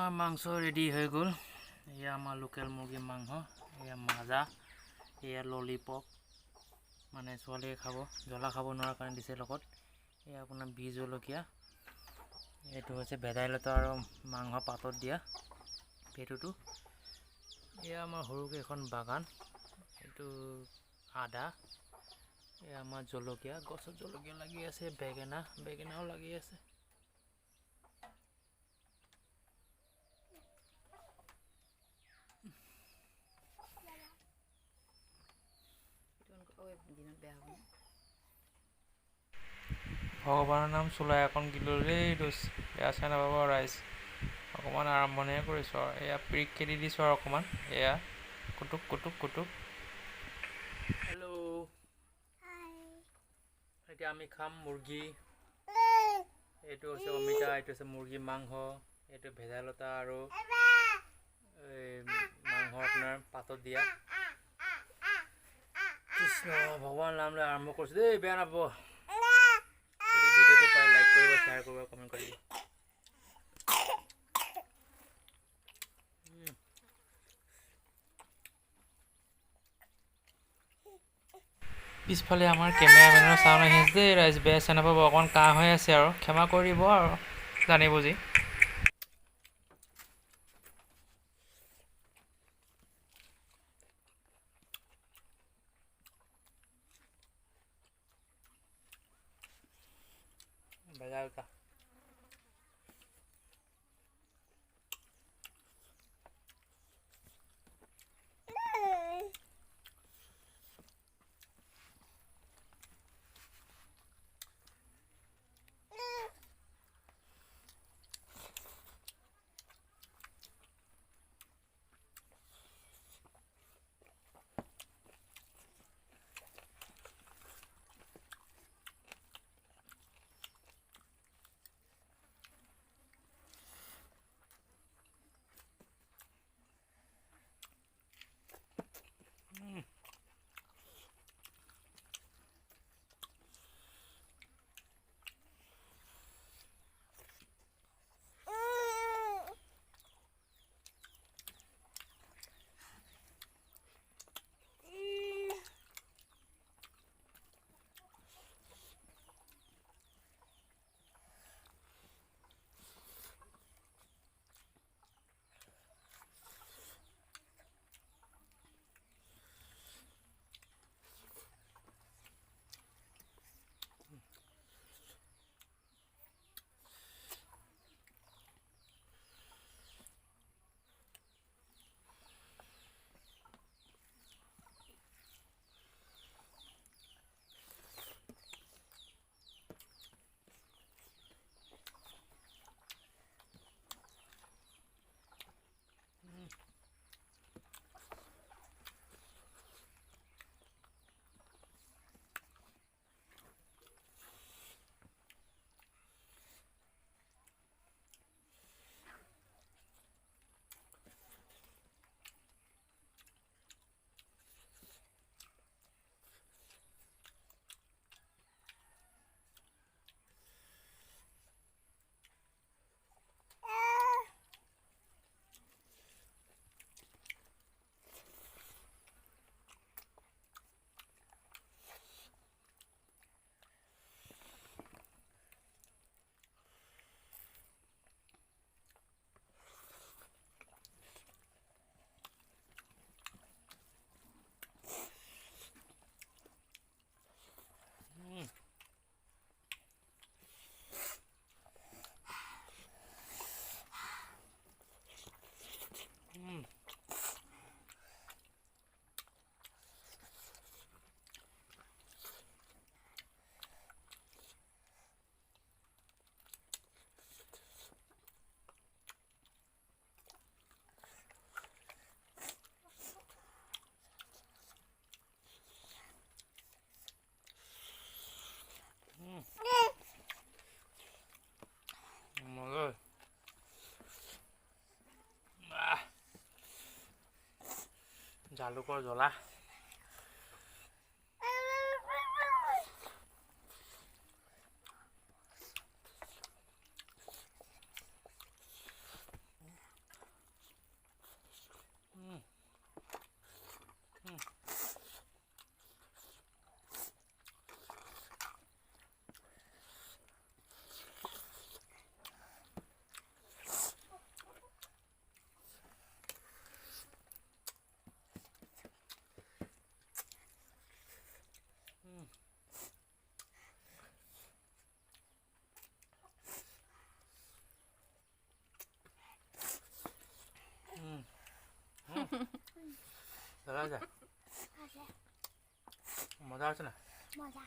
আমাৰ মাংস ৰেডি হৈ গ'ল। এয়া আমাৰ লোকেল মুৰ্গীৰ মাংস, এয়া মাজা, এয়া ললিপপ, মানে ছোৱালীয়ে খাব, জ্বলা খাব নোৱাৰাৰ কাৰণে দিছে লগত। এয়া আপোনাৰ বি জলকীয়া, এইটো হৈছে ভেদাইলতা আৰু মাংস পাতত দিয়া পেটুটো। এয়া আমাৰ সৰুকৈ এখন বাগান, এইটো আদা। এয়া আমাৰ জলকীয়া, গছত জলকীয়া লাগি আছে, বেঙেনাও লাগি আছে। ভগৱানৰ নাম চোলাই অকণ গিলো দেই দোষ, বেয়া চেয়া নাপাব ৰাইজ। অকণমান আৰম্ভণিহে কৰিছোঁ আৰু এয়া পিৰিক খেদি দিছোঁ আৰু অকণমান, এয়া কুটুক কুটুক কুটুক। হেল্ল', এতিয়া আমি খাম মুৰ্গী। এইটো হৈছে অমিতা, এইটো হৈছে মুৰ্গী মাংস, এইটো ভেদাইলতা আৰু মাংস আপোনাৰ পাতত দিয়া। কৃষ্ণ ভগৱান নাম লৈ আৰম্ভ কৰিছোঁ দেই, বেয়া নাপাব। যদি ভিডিঅ'টো পাই লাইক কৰিব, শ্বেয়াৰ কৰিব, কমেণ্ট কৰিব। পিছফালে আমাৰ কেমেৰামেনৰ চাউণ্ড আহি আছে দেই ৰাইজ, বেয়া চেয়া নাপাব। অকণমান কাহ হৈ আছে আৰু ক্ষমা কৰিব আৰু জানি বুজি। ভেদাইলতা জালুকৰ জ্বলা। জ্বলা যা মজা আছে না মজা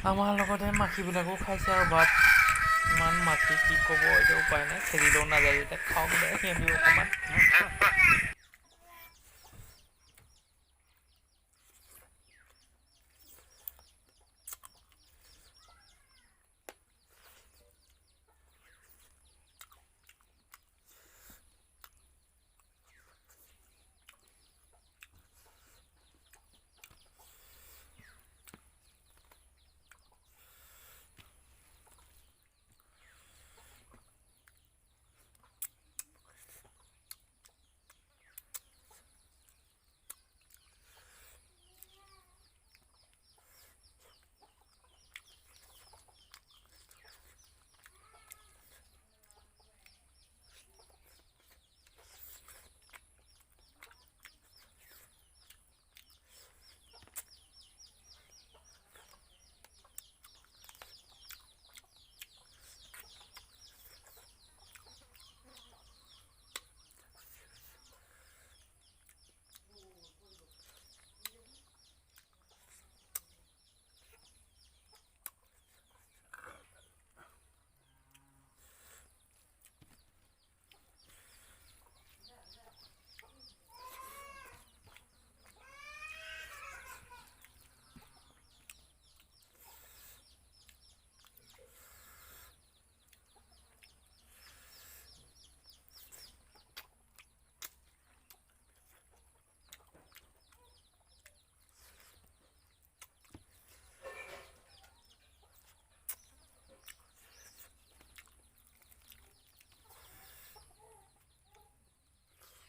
আমাৰ লগতে মাখিবিলাকো খাইছে আৰু বাপ ইমান মাখি কি ক'ব এতিয়া উপায় নাই খেলিলেও নাযায় যেতিয়া খাওক দে সিহঁতি অকণমান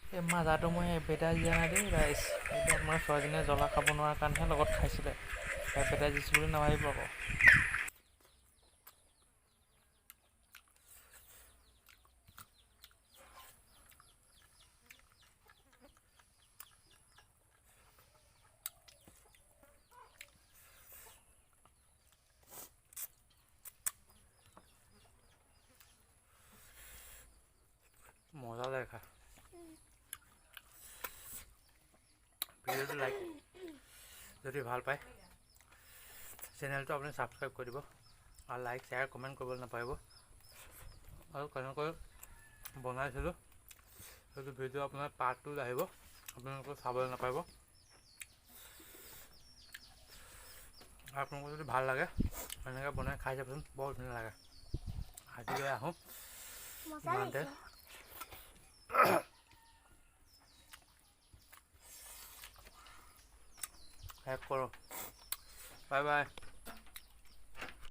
এই মাজাটো মই এপেটাই দিয়া নাই দেই ৰাইজ এইটো আপোনাৰ ছোৱালীজনীয়ে জ্বলা খাব নোৱাৰাৰ কাৰণেহে লগত খাইছিলে এপেটাই দিছোঁ বুলি নাভাবিব আকৌ মজা লাগে খাই ভিডিঅ'টো লাইক যদি ভাল পায় চেনেলটো আপুনি ছাবস্ক্ৰাইব কৰি দিব আৰু লাইক শ্বেয়াৰ কমেণ্ট কৰিবলৈ নাপাহৰিব আৰু কেনেকৈ বনাইছিলোঁ সেইটো ভিডিঅ' আপোনাৰ পাৰ্ট 2 আহিব আপোনালোকে চাবলৈ নাপাহৰিব আপোনালোকৰ যদি ভাল লাগে এনেকৈ বনাই খাই চাবচোন বৰ ধুনীয়া লাগে আজিলৈ আহোঁ ইমানতে শেষ কৰোঁ বাই বাই